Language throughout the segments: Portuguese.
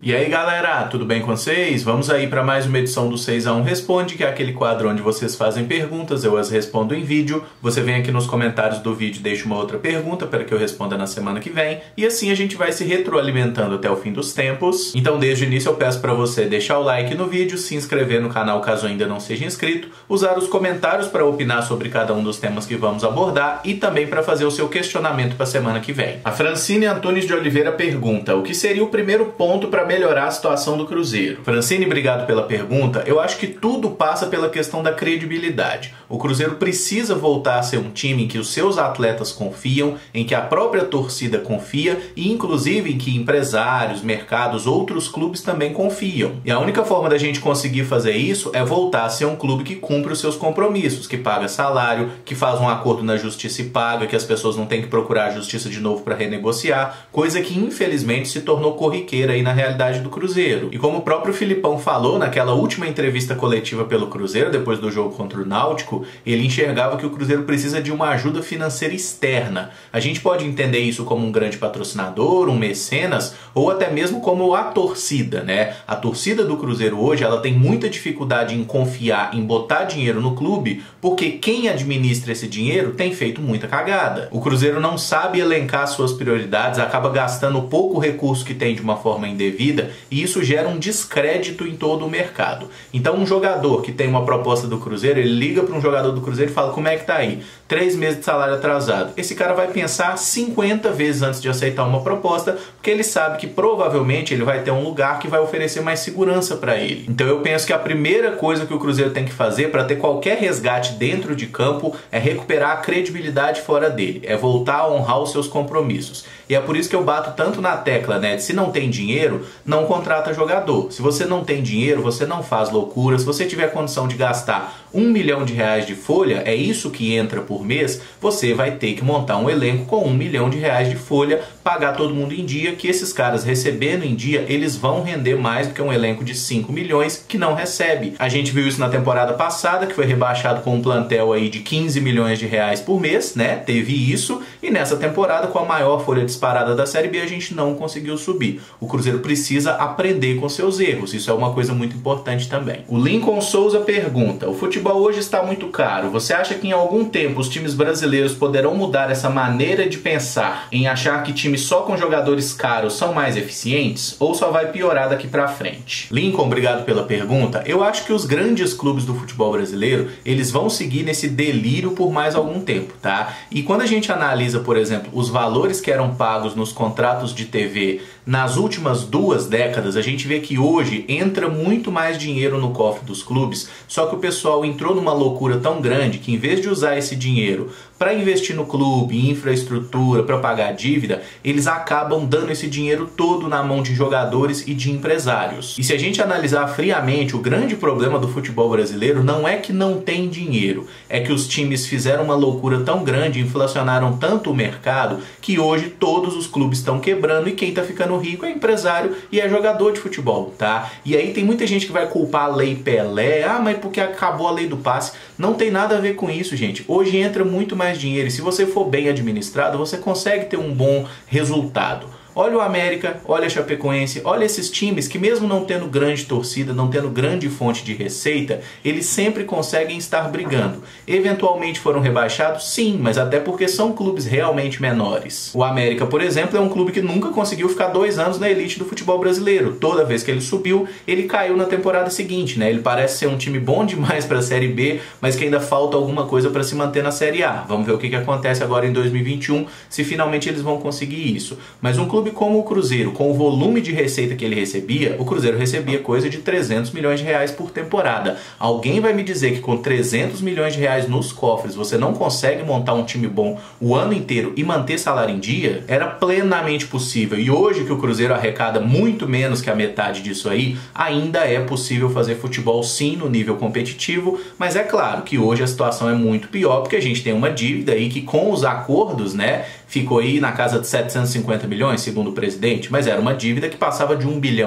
E aí galera, tudo bem com vocês? Vamos aí para mais uma edição do 6 a 1 Responde, que é aquele quadro onde vocês fazem perguntas, eu as respondo em vídeo, você vem aqui nos comentários do vídeo e deixa uma outra pergunta para que eu responda na semana que vem, e assim a gente vai se retroalimentando até o fim dos tempos. Então desde o início eu peço para você deixar o like no vídeo, se inscrever no canal caso ainda não seja inscrito, usar os comentários para opinar sobre cada um dos temas que vamos abordar e também para fazer o seu questionamento para a semana que vem. A Francine Antunes de Oliveira pergunta: o que seria o primeiro ponto para melhorar a situação do Cruzeiro? Francine, obrigado pela pergunta. Eu acho que tudo passa pela questão da credibilidade. O Cruzeiro precisa voltar a ser um time em que os seus atletas confiam, em que a própria torcida confia e inclusive em que empresários, mercados, outros clubes também confiam. E a única forma da gente conseguir fazer isso é voltar a ser um clube que cumpre os seus compromissos, que paga salário, que faz um acordo na justiça e paga, que as pessoas não têm que procurar a justiça de novo para renegociar, coisa que infelizmente se tornou corriqueira aí na realidade do Cruzeiro. E como o próprio Filipão falou naquela última entrevista coletiva pelo Cruzeiro, depois do jogo contra o Náutico, ele enxergava que o Cruzeiro precisa de uma ajuda financeira externa. A gente pode entender isso como um grande patrocinador, um mecenas, ou até mesmo como a torcida, né? A torcida do Cruzeiro hoje, ela tem muita dificuldade em confiar, em botar dinheiro no clube, porque quem administra esse dinheiro tem feito muita cagada. O Cruzeiro não sabe elencar suas prioridades, acaba gastando o pouco recurso que tem de uma forma indevida, e isso gera um descrédito em todo o mercado. Então um jogador que tem uma proposta do Cruzeiro, ele liga para um jogador do Cruzeiro e fala: como é que tá aí? 3 meses de salário atrasado. Esse cara vai pensar 50 vezes antes de aceitar uma proposta, porque ele sabe que provavelmente ele vai ter um lugar que vai oferecer mais segurança para ele. Então eu penso que a primeira coisa que o Cruzeiro tem que fazer para ter qualquer resgate dentro de campo é recuperar a credibilidade fora dele, é voltar a honrar os seus compromissos. E é por isso que eu bato tanto na tecla, né, de se não tem dinheiro, não contrata jogador. Se você não tem dinheiro, você não faz loucura. Se você tiver condição de gastar R$1 milhão de folha, é isso que entra por mês, você vai ter que montar um elenco com R$1 milhão de folha, pagar todo mundo em dia, que esses caras recebendo em dia, eles vão render mais do que um elenco de 5 milhões que não recebe. A gente viu isso na temporada passada, que foi rebaixado com um plantel aí de 15 milhões de reais por mês, né? Teve isso, e nessa temporada, com a maior folha disparada da Série B, a gente não conseguiu subir. O Cruzeiro precisa aprender com seus erros, isso é uma coisa muito importante também. O Lincoln Souza pergunta: o futebol hoje está muito caro, você acha que em algum tempo os times brasileiros poderão mudar essa maneira de pensar em achar que times só com jogadores caros são mais eficientes, ou só vai piorar daqui pra frente? Lincoln, obrigado pela pergunta. Eu acho que os grandes clubes do futebol brasileiro, eles vão seguir nesse delírio por mais algum tempo, tá? E quando a gente analisa, por exemplo, os valores que eram pagos nos contratos de TV nas últimas 2 décadas, a gente vê que hoje entra muito mais dinheiro no cofre dos clubes, só que o pessoal entrou numa loucura tão grande que, em vez de usar esse dinheiro para investir no clube, em infraestrutura, para pagar dívida, eles acabam dando esse dinheiro todo na mão de jogadores e de empresários. E se a gente analisar friamente, o grande problema do futebol brasileiro não é que não tem dinheiro, é que os times fizeram uma loucura tão grande, inflacionaram tanto o mercado, que hoje todos os clubes estão quebrando e quem está ficando rico é empresário e é jogador de futebol, tá? E aí tem muita gente que vai culpar a Lei Pelé, mas porque acabou a lei do passe. Não tem nada a ver com isso, gente. Hoje entra muito mais dinheiro e se você for bem administrado, você consegue ter um bom resultado. Olha o América, olha a Chapecoense, olha esses times que mesmo não tendo grande torcida, não tendo grande fonte de receita, eles sempre conseguem estar brigando. Eventualmente foram rebaixados? Sim, mas até porque são clubes realmente menores. O América, por exemplo, é um clube que nunca conseguiu ficar 2 anos na elite do futebol brasileiro. Toda vez que ele subiu, ele caiu na temporada seguinte, né? Ele parece ser um time bom demais para a Série B, mas que ainda falta alguma coisa para se manter na Série A. Vamos ver o que acontece agora em 2021, se finalmente eles vão conseguir isso. Mas um clube como o Cruzeiro, com o volume de receita que ele recebia, o Cruzeiro recebia coisa de 300 milhões de reais por temporada. Alguém vai me dizer que com 300 milhões de reais nos cofres você não consegue montar um time bom o ano inteiro e manter salário em dia? Era plenamente possível. E hoje que o Cruzeiro arrecada muito menos que a metade disso aí, ainda é possível fazer futebol sim no nível competitivo, mas é claro que hoje a situação é muito pior porque a gente tem uma dívida aí que com os acordos, né, ficou aí na casa de 750 milhões, segundo o presidente, mas era uma dívida que passava de R$1 bilhão.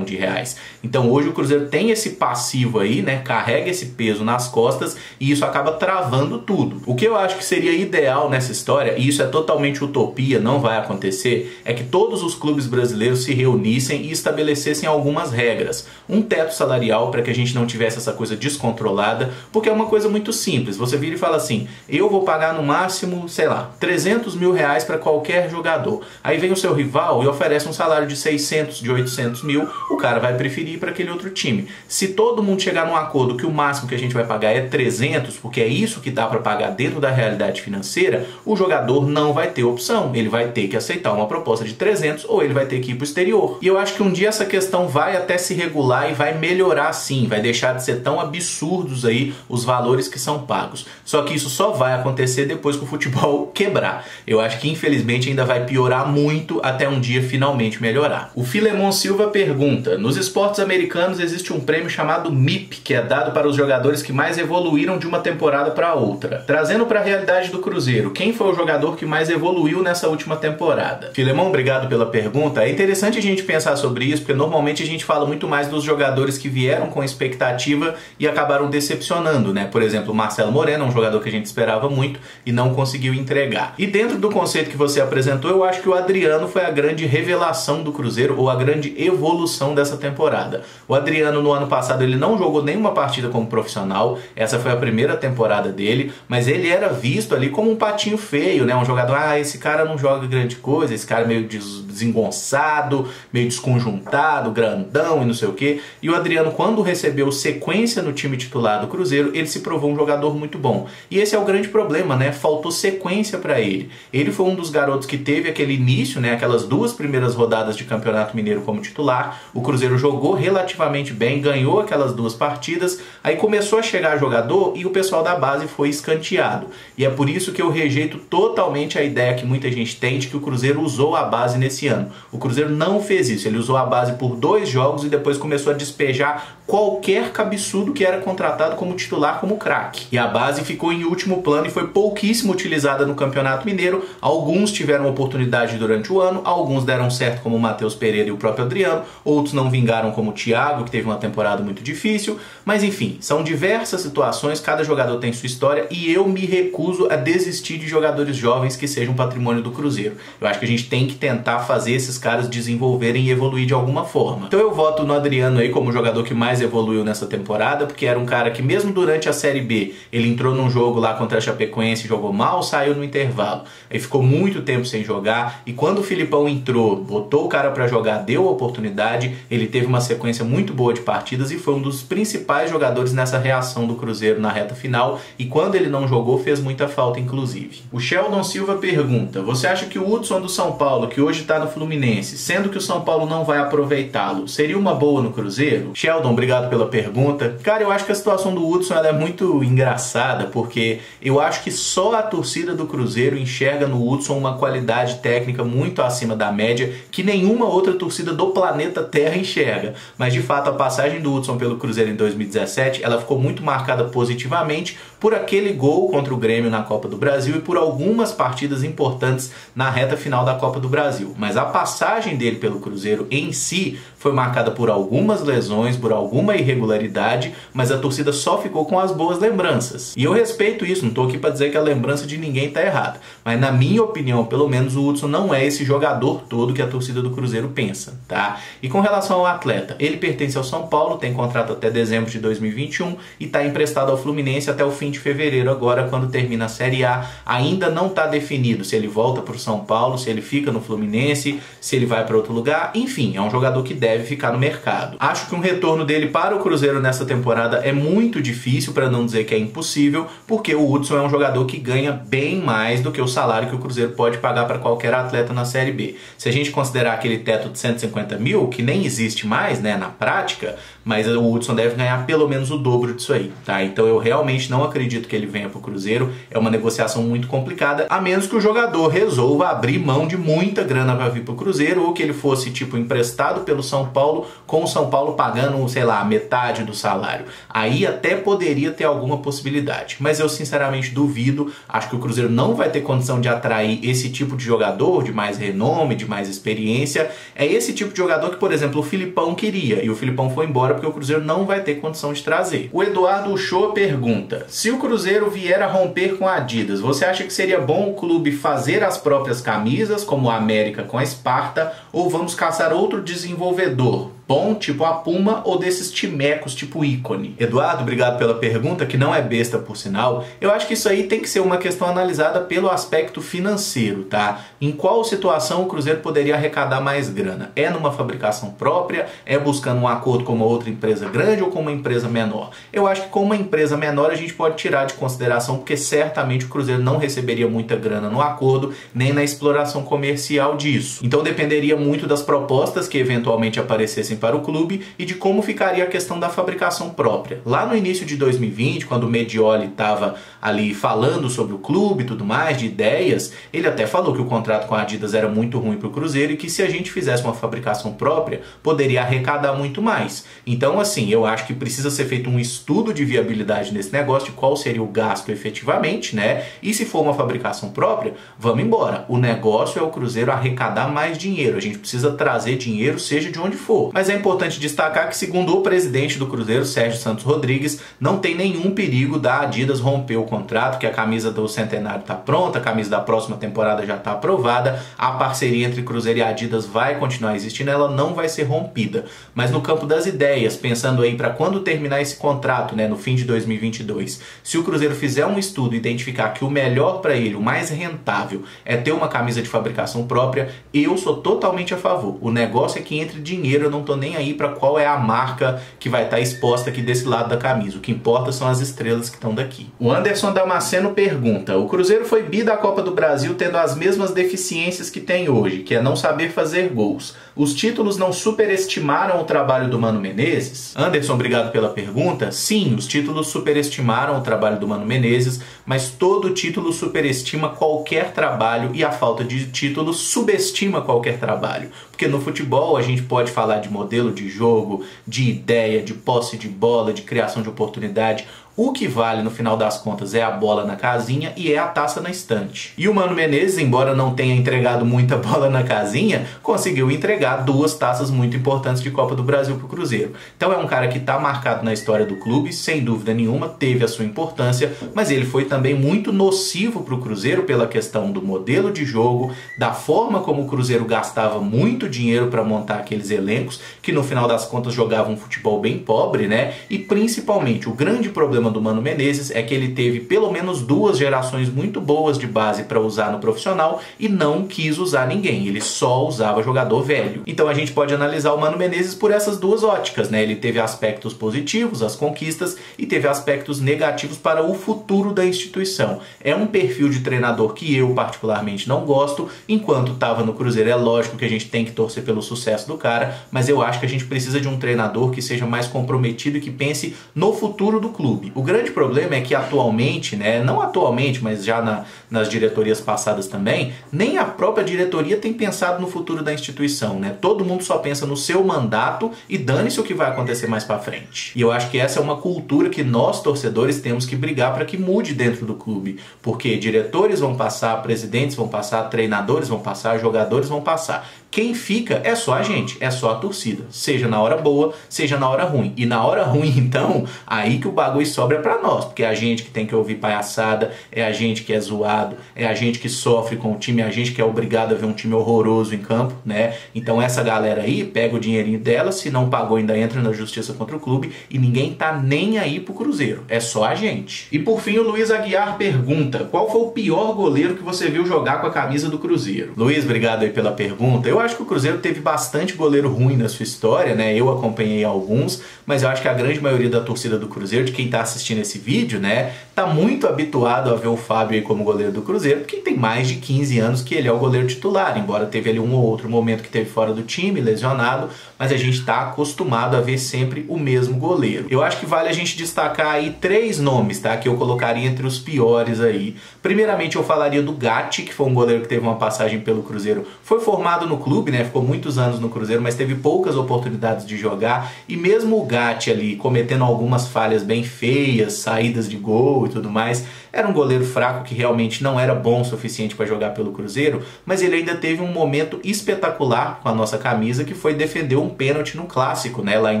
Então hoje o Cruzeiro tem esse passivo aí, né, carrega esse peso nas costas e isso acaba travando tudo. O que eu acho que seria ideal nessa história, e isso é totalmente utopia, não vai acontecer, é que todos os clubes brasileiros se reunissem e estabelecessem algumas regras. Um teto salarial para que a gente não tivesse essa coisa descontrolada, porque é uma coisa muito simples. Você vira e fala assim, eu vou pagar no máximo, sei lá, 300 mil reais para qualquer jogador. Aí vem o seu rival e oferece um salário de 600, de 800 mil, o cara vai preferir ir para aquele outro time. Se todo mundo chegar num acordo que o máximo que a gente vai pagar é 300, porque é isso que dá para pagar dentro da realidade financeira, o jogador não vai ter opção. Ele vai ter que aceitar uma proposta de 300 ou ele vai ter que ir para o exterior. E eu acho que um dia essa questão vai até se regular e vai melhorar sim, vai deixar de ser tão absurdos aí os valores que são pagos. Só que isso só vai acontecer depois que o futebol quebrar. Eu acho que infelizmente ainda vai piorar muito até um dia finalmente melhorar. O Filemon Silva pergunta, nos esportes americanos existe um prêmio chamado MIP, que é dado para os jogadores que mais evoluíram de uma temporada para outra. Trazendo para a realidade do Cruzeiro, quem foi o jogador que mais evoluiu nessa última temporada? Filemon, obrigado pela pergunta. É interessante a gente pensar sobre isso, porque normalmente a gente fala muito mais dos jogadores que vieram com expectativa e acabaram decepcionando, né? Por exemplo, o Marcelo Moreno, um jogador que a gente esperava muito e não conseguiu entregar. E dentro do conceito que você apresentou, eu acho que o Adriano foi a grande revelação do Cruzeiro, ou a grande evolução dessa temporada. O Adriano, no ano passado, ele não jogou nenhuma partida como profissional, essa foi a primeira temporada dele, mas ele era visto ali como um patinho feio, né? Um jogador, esse cara não joga grande coisa, esse cara meio desengonçado, meio desconjuntado, grandão e não sei o quê. E o Adriano, quando recebeu sequência no time titular do Cruzeiro, ele se provou um jogador muito bom. E esse é o grande problema, né? Faltou sequência para ele. Ele foi um dos garotos que teve aquele início, né? Aquelas duas primeiras rodadas de Campeonato Mineiro como titular. O Cruzeiro jogou relativamente bem, ganhou aquelas duas partidas, aí começou a chegar jogador e o pessoal da base foi escanteado. E é por isso que eu rejeito totalmente a ideia que muita gente tem de que o Cruzeiro usou a base nesse ano. O Cruzeiro não fez isso, ele usou a base por 2 jogos e depois começou a despejar qualquer cabeçudo que era contratado como titular, como craque. E a base ficou em último plano e foi pouquíssimo utilizada no Campeonato Mineiro. Alguns tiveram oportunidade durante o ano, alguns deram certo como o Matheus Pereira e o próprio Adriano, outros não vingaram como o Thiago, que teve uma temporada muito difícil, mas enfim, são diversas situações, cada jogador tem sua história e eu me recuso a desistir de jogadores jovens que sejam patrimônio do Cruzeiro. Eu acho que a gente tem que tentar fazer esses caras desenvolverem e evoluir de alguma forma. Então eu voto no Adriano aí como o jogador que mais evoluiu nessa temporada, porque era um cara que mesmo durante a Série B, ele entrou num jogo lá contra a Chapecoense, jogou mal, saiu no intervalo. Aí ficou muito tempo sem jogar e quando o Filipão entrou, botou o cara pra jogar, deu a oportunidade, ele teve uma sequência muito boa de partidas e foi um dos principais jogadores nessa reação do Cruzeiro na reta final e quando ele não jogou fez muita falta inclusive. O Sheldon Silva pergunta, você acha que o Hudson do São Paulo, que hoje está no Fluminense, sendo que o São Paulo não vai aproveitá-lo, seria uma boa no Cruzeiro? Sheldon, obrigado pela pergunta. Cara, eu acho que a situação do Hudson ela é muito engraçada, porque eu acho que só a torcida do Cruzeiro enxerga no Hudson uma qualidade técnica muito acima da média, que nenhuma outra torcida do planeta Terra enxerga. Mas de fato a passagem do Hudson pelo Cruzeiro em 2017, ela ficou muito marcada positivamente por aquele gol contra o Grêmio na Copa do Brasil e por algumas partidas importantes na reta final da Copa do Brasil. Mas a passagem dele pelo Cruzeiro em si foi marcada por algumas lesões, por alguma irregularidade, mas a torcida só ficou com as boas lembranças. E eu respeito isso, não estou aqui para dizer que a lembrança de ninguém está errada. Mas na minha opinião, pelo menos, o Hudson não é esse jogador todo que a torcida do Cruzeiro pensa, tá? E com relação ao atleta, ele pertence ao São Paulo, tem contrato até dezembro de 2021 e está emprestado ao Fluminense até o fim de fevereiro agora, quando termina a Série A. Ainda não está definido se ele volta para o São Paulo, se ele fica no Fluminense, se ele vai para outro lugar. Enfim, é um jogador que deve ficar no mercado. Acho que um retorno dele para o Cruzeiro nessa temporada é muito difícil, para não dizer que é impossível, porque o Hudson é um jogador que ganha bem mais do que o salário que o Cruzeiro pode pagar para qualquer atleta na Série B. Se a gente considerar aquele teto de 150 mil, que nem existe mais, né, na prática, mas o Hudson deve ganhar pelo menos o dobro disso aí, tá? Então eu realmente não acredito que ele venha pro Cruzeiro, é uma negociação muito complicada, a menos que o jogador resolva abrir mão de muita grana para vir pro Cruzeiro, ou que ele fosse, tipo, emprestado pelo São Paulo, com o São Paulo pagando, sei lá, metade do salário. Aí até poderia ter alguma possibilidade, mas eu sinceramente duvido, acho que o Cruzeiro não vai ter condição de atrair esse tipo de jogador, de mais renome, de mais experiência, é esse tipo de jogador que, por exemplo, o Filipão queria, e o Filipão foi embora porque o Cruzeiro não vai ter condição de trazer. O Eduardo Uchoa pergunta: se o Cruzeiro vier a romper com a Adidas, você acha que seria bom o clube fazer as próprias camisas, como a América com a Sparta, ou vamos caçar outro desenvolvedor bom, tipo a Puma, ou desses timecos tipo Ícone? Eduardo, obrigado pela pergunta, que não é besta por sinal. Eu acho que isso aí tem que ser uma questão analisada pelo aspecto financeiro, tá? Em qual situação o Cruzeiro poderia arrecadar mais grana? É numa fabricação própria? É buscando um acordo com uma outra empresa grande ou com uma empresa menor? Eu acho que com uma empresa menor a gente pode tirar de consideração, porque certamente o Cruzeiro não receberia muita grana no acordo, nem na exploração comercial disso. Então dependeria muito das propostas que eventualmente aparecessem para o clube e de como ficaria a questão da fabricação própria. Lá no início de 2020, quando o Medioli estava ali falando sobre o clube e tudo mais, de ideias, ele até falou que o contrato com a Adidas era muito ruim para o Cruzeiro e que se a gente fizesse uma fabricação própria, poderia arrecadar muito mais. Então, assim, eu acho que precisa ser feito um estudo de viabilidade nesse negócio, de qual seria o gasto efetivamente, né? E se for uma fabricação própria, vamos embora. O negócio é o Cruzeiro arrecadar mais dinheiro. A gente precisa trazer dinheiro, seja de onde for. Mas é importante destacar que, segundo o presidente do Cruzeiro, Sérgio Santos Rodrigues, não tem nenhum perigo da Adidas romper o contrato, que a camisa do Centenário está pronta, a camisa da próxima temporada já está aprovada, a parceria entre Cruzeiro e Adidas vai continuar existindo, ela não vai ser rompida. Mas no campo das ideias, pensando aí para quando terminar esse contrato, né, no fim de 2022, se o Cruzeiro fizer um estudo e identificar que o melhor para ele, o mais rentável, é ter uma camisa de fabricação própria, eu sou totalmente a favor. O negócio é que entre dinheiro, eu não tô nem aí para qual é a marca que vai estar exposta aqui desse lado da camisa. O que importa são as estrelas que estão daqui. O Anderson Damasceno pergunta: o Cruzeiro foi bi da Copa do Brasil tendo as mesmas deficiências que tem hoje, que é não saber fazer gols. Os títulos não superestimaram o trabalho do Mano Menezes? Anderson, obrigado pela pergunta. Sim, os títulos superestimaram o trabalho do Mano Menezes, mas todo título superestima qualquer trabalho e a falta de título subestima qualquer trabalho. Porque no futebol a gente pode falar de modelo de jogo, de ideia, de posse de bola, de criação de oportunidade. O que vale no final das contas é a bola na casinha e é a taça na estante. E o Mano Menezes, embora não tenha entregado muita bola na casinha, conseguiu entregar 2 taças muito importantes de Copa do Brasil para o Cruzeiro. Então é um cara que está marcado na história do clube, sem dúvida nenhuma, teve a sua importância, mas ele foi também muito nocivo para o Cruzeiro pela questão do modelo de jogo, da forma como o Cruzeiro gastava muito dinheiro para montar aqueles elencos, que no final das contas jogavam um futebol bem pobre, né? E principalmente o grande problema do Mano Menezes é que ele teve pelo menos 2 gerações muito boas de base para usar no profissional e não quis usar ninguém, ele só usava jogador velho. Então a gente pode analisar o Mano Menezes por essas 2 óticas, né? Ele teve aspectos positivos, as conquistas, e teve aspectos negativos para o futuro da instituição. É um perfil de treinador que eu particularmente não gosto. Enquanto estava no Cruzeiro, é lógico que a gente tem que torcer pelo sucesso do cara, mas eu acho que a gente precisa de um treinador que seja mais comprometido e que pense no futuro do clube. O grande problema é que atualmente, né, não atualmente, mas já nas diretorias passadas também, nem a própria diretoria tem pensado no futuro da instituição, né? Todo mundo só pensa no seu mandato e dane-se o que vai acontecer mais pra frente. E eu acho que essa é uma cultura que nós, torcedores, temos que brigar para que mude dentro do clube, porque diretores vão passar, presidentes vão passar, treinadores vão passar, jogadores vão passar. Quem fica é só a gente, é só a torcida, seja na hora boa, seja na hora ruim. E na hora ruim, então, aí que o bagulho sobra pra nós, porque é a gente que tem que ouvir palhaçada, é a gente que é zoado, é a gente que sofre com o time, é a gente que é obrigado a ver um time horroroso em campo, né? Então essa galera aí pega o dinheirinho dela, se não pagou ainda entra na justiça contra o clube e ninguém tá nem aí pro Cruzeiro, é só a gente. E por fim o Luiz Aguiar pergunta: qual foi o pior goleiro que você viu jogar com a camisa do Cruzeiro? Luiz, obrigado aí pela pergunta. Eu acho que o Cruzeiro teve bastante goleiro ruim na sua história, né? Eu acompanhei alguns, mas eu acho que a grande maioria da torcida do Cruzeiro, de quem tá assistindo esse vídeo, né, tá muito habituado a ver o Fábio aí como goleiro do Cruzeiro, porque tem mais de 15 anos que ele é o goleiro titular, embora teve ali um ou outro momento que teve fora do time, lesionado, mas a gente tá acostumado a ver sempre o mesmo goleiro. Eu acho que vale a gente destacar aí 3 nomes, tá, que eu colocaria entre os piores aí. Primeiramente eu falaria do Gatti, que foi um goleiro que teve uma passagem pelo Cruzeiro, foi formado no clube, né, ficou muitos anos no Cruzeiro, mas teve poucas oportunidades de jogar, e mesmo o Gatti ali cometendo algumas falhas bem feias, saídas de gol e tudo mais, Era um goleiro fraco que realmente não era bom o suficiente para jogar pelo Cruzeiro, mas ele ainda teve um momento espetacular com a nossa camisa, que foi defender um pênalti no Clássico, né? Lá em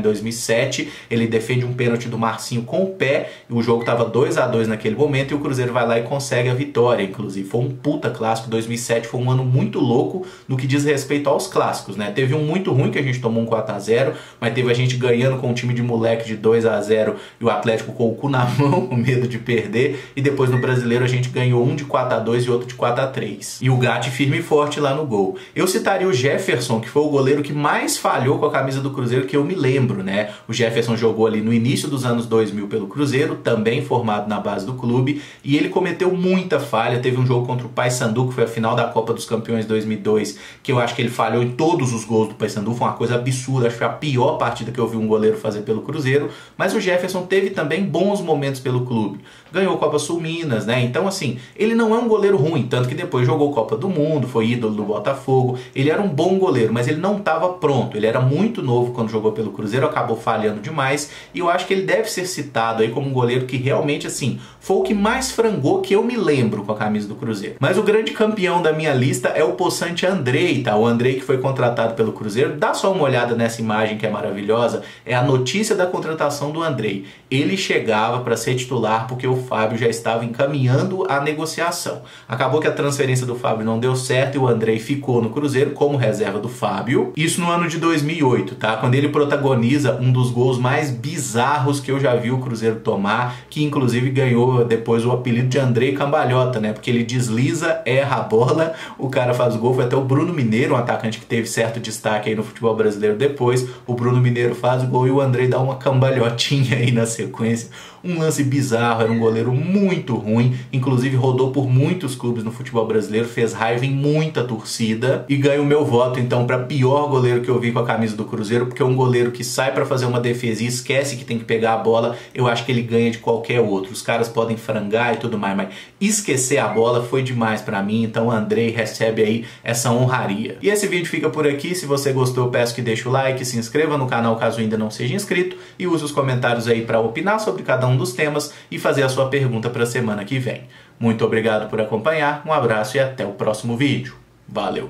2007, ele defende um pênalti do Marcinho com o pé, e o jogo estava 2-2 naquele momento, e o Cruzeiro vai lá e consegue a vitória, inclusive. Foi um puta clássico, 2007 foi um ano muito louco no que diz respeito aos clássicos, né? Teve um muito ruim que a gente tomou um 4-0, mas teve a gente ganhando com um time de moleque de 2-0 e o Atlético com o cu na mão, com medo de perder, e depois no Brasileiro a gente ganhou um de 4-2 e outro de 4-3. E o Gatti firme e forte lá no gol. Eu citaria o Jefferson, que foi o goleiro que mais falhou com a camisa do Cruzeiro que eu me lembro, né? O Jefferson jogou ali no início dos anos 2000 pelo Cruzeiro, também formado na base do clube, e ele cometeu muita falha. Teve um jogo contra o Paysandu, que foi a final da Copa dos Campeões 2002, que eu acho que ele falhou em todos os gols do Paysandu, foi uma coisa absurda, acho que foi a pior partida que eu vi um goleiro fazer pelo Cruzeiro, mas o Jefferson teve também bons momentos pelo clube. Ganhou Copa Sul Minas, né? Então, assim, ele não é um goleiro ruim, tanto que depois jogou Copa do Mundo, foi ídolo do Botafogo. Ele era um bom goleiro, mas ele não estava pronto. Ele era muito novo quando jogou pelo Cruzeiro, acabou falhando demais, e eu acho que ele deve ser citado aí como um goleiro que realmente, assim, foi o que mais frangou que eu me lembro com a camisa do Cruzeiro. Mas o grande campeão da minha lista é o Poçante Andrei, tá? O Andrei que foi contratado pelo Cruzeiro. Dá só uma olhada nessa imagem que é maravilhosa. É a notícia da contratação do Andrei. Ele chegava para ser titular porque o Fábio já estava encaminhando a negociação. Acabou que a transferência do Fábio não deu certo e o Andrei ficou no Cruzeiro como reserva do Fábio. Isso no ano de 2008, tá? Quando ele protagoniza um dos gols mais bizarros que eu já vi o Cruzeiro tomar, que inclusive ganhou depois o apelido de Andrei Cambalhota, né? Porque ele desliza, erra a bola, o cara faz o gol. Foi até o Bruno Mineiro, um atacante que teve certo destaque aí no futebol brasileiro depois. O Bruno Mineiro faz o gol e o Andrei dá uma cambalhotinha aí na sequência. Um lance bizarro, era um goleiro muito ruim, inclusive rodou por muitos clubes no futebol brasileiro, fez raiva em muita torcida, e ganha o meu voto então para pior goleiro que eu vi com a camisa do Cruzeiro, porque é um goleiro que sai para fazer uma defesa e esquece que tem que pegar a bola. Eu acho que ele ganha de qualquer outro. Os caras podem frangar e tudo mais, mas esquecer a bola foi demais para mim, então o Andrei recebe aí essa honraria. E esse vídeo fica por aqui. Se você gostou, peço que deixe o like, se inscreva no canal caso ainda não seja inscrito, e use os comentários aí para opinar sobre cada um dos temas e fazer a sua pergunta para a semana que vem. Muito obrigado por acompanhar, um abraço e até o próximo vídeo. Valeu!